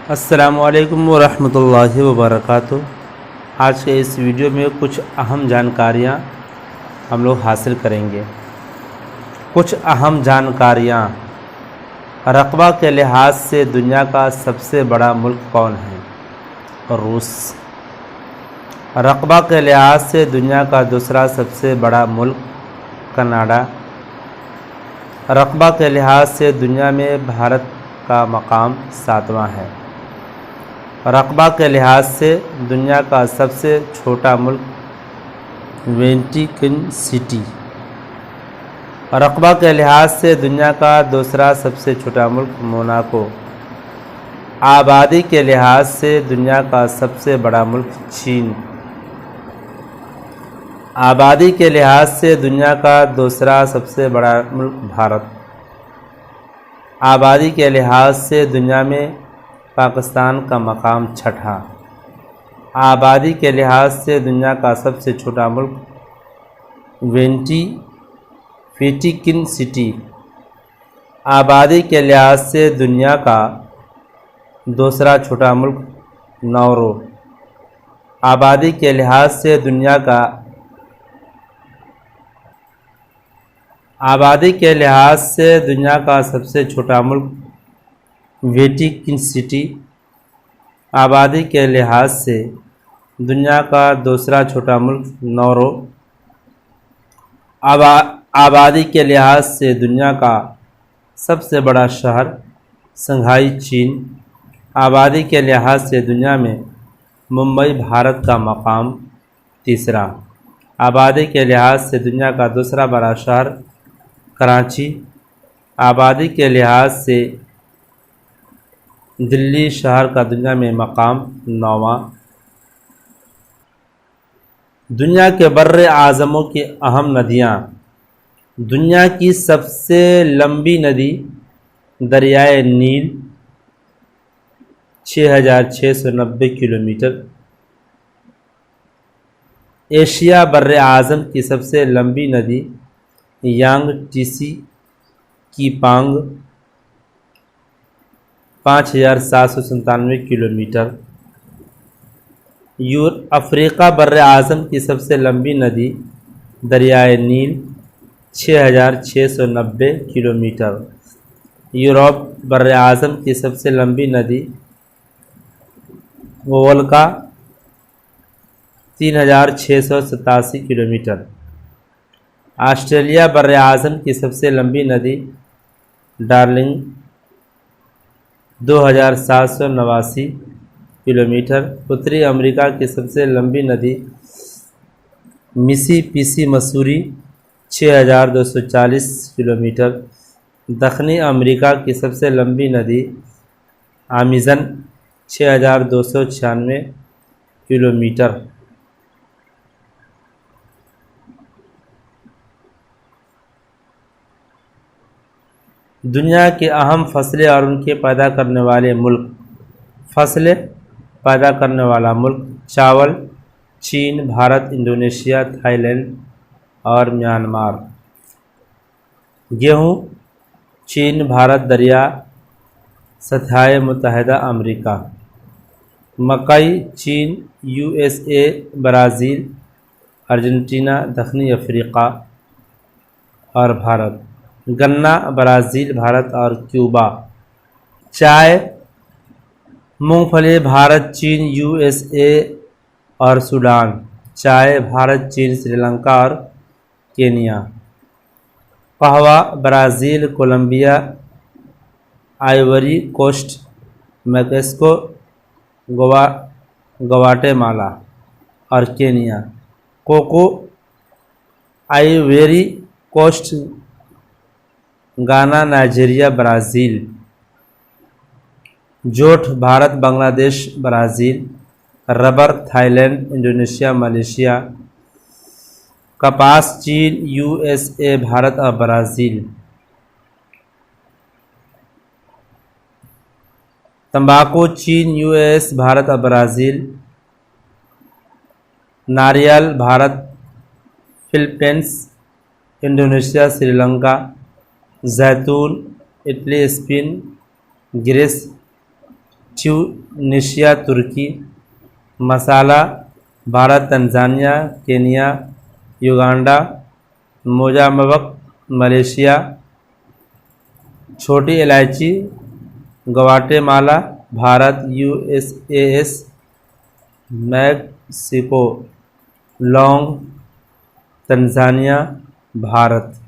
अस्सलामुअलैकुम वरहमतुल्लाहि वबरकातुहू। आज के इस वीडियो में कुछ अहम जानकारियाँ हम लोग हासिल करेंगे। कुछ अहम जानकारियाँ। रकबा के लिहाज से दुनिया का सबसे बड़ा मुल्क कौन है? रूस। रकबा के लिहाज से दुनिया का दूसरा सबसे बड़ा मुल्क कनाडा। रकबा के लिहाज से दुनिया में भारत का मकाम 7वां है। रकबा के लिहाज से दुनिया का सबसे छोटा मुल्क वेटिकन सिटी। रकबा के लिहाज से दुनिया का दूसरा सबसे छोटा मुल्क मोनाको। आबादी के लिहाज से दुनिया का सबसे बड़ा मुल्क चीन। आबादी के लिहाज से दुनिया का दूसरा सबसे बड़ा मुल्क भारत। आबादी के लिहाज से दुनिया में पाकिस्तान का मकाम 6ठा। आबादी के लिहाज से दुनिया का सबसे छोटा मुल्क वेटिकन सिटी। आबादी के लिहाज से दुनिया का दूसरा छोटा मुल्क नौरो। आबादी के लिहाज से दुनिया का सबसे छोटा मुल्क वेटिकन सिटी। आबादी के लिहाज से दुनिया का दूसरा छोटा मुल्क नौरो। आबादी के लिहाज से दुनिया का सबसे बड़ा शहर शंघाई चीन। आबादी के लिहाज से दुनिया में मुंबई भारत का मकाम 3रा। आबादी के लिहाज से दुनिया का दूसरा बड़ा शहर कराची। आबादी के लिहाज से दिल्ली शहर का दुनिया में मकाम 9वां। दुनिया के बर्रे आज़मों की अहम नदियाँ। दुनिया की सबसे लंबी नदी दरियाए नील 6,690 किलोमीटर। एशिया बर्रे आज़म की सबसे लंबी नदी यांगटीसी की पांग 5,797 किलोमीटर। अफ्रीका बर्रे आज़म की सबसे लंबी नदी दरियाए नील 6,690 किलोमीटर। यूरोप बर्रे आज़म की सबसे लंबी नदी वोल्गा 3,687 किलोमीटर। ऑस्ट्रेलिया बर्रे आज़म की सबसे लंबी नदी डार्लिंग 2,789 किलोमीटर। उत्तरी अमेरिका की सबसे लंबी नदी मिसिसिपी मसूरी 6,240 किलोमीटर। दक्षिणी अमेरिका की सबसे लंबी नदी अमेज़न 6,296 किलोमीटर। दुनिया के अहम फसलें और उनके पैदा करने वाले मुल्क। फसलें पैदा करने वाला मुल्क चावल चीन, भारत, इंडोनेशिया, थाईलैंड और म्यांमार। गेहूँ चीन, भारत, दरिया सतह मुत्तहिदा अमेरिका। मकई चीन, USA, ब्राज़ील, अर्जेंटीना, दक्षिणी अफ्रीका और भारत। गन्ना ब्राज़ील, भारत और क्यूबा। चाय मूंगफली भारत, चीन, USA और सूडान। चाय भारत, चीन, श्रीलंका और केनिया। कहवा Brazil, Colombia, Ivory Coast, Mexico, Guatemala और Kenya. Cocoa Ivory Coast, Ghana, Nigeria, Brazil. Jute Bharat, Bangladesh, Brazil. Rubber Thailand, Indonesia, Malaysia. कपास चीन, USA, भारत और ब्राज़ील। तंबाकू चीन, US, भारत और ब्राज़ील। नारियल भारत, फिलीपींस, इंडोनेशिया, श्रीलंका। जैतून इटली, स्पेन, ग्रीस, ट्यूनीशिया तुर्की। मसाला Bharat, Tanzania, Kenya, Uganda, Mozambique, Malaysia. छोटी इलायची ग्वाटेमाला, भारत, यूएसएस, मैक्सिको। लौंग तंजानिया, भारत।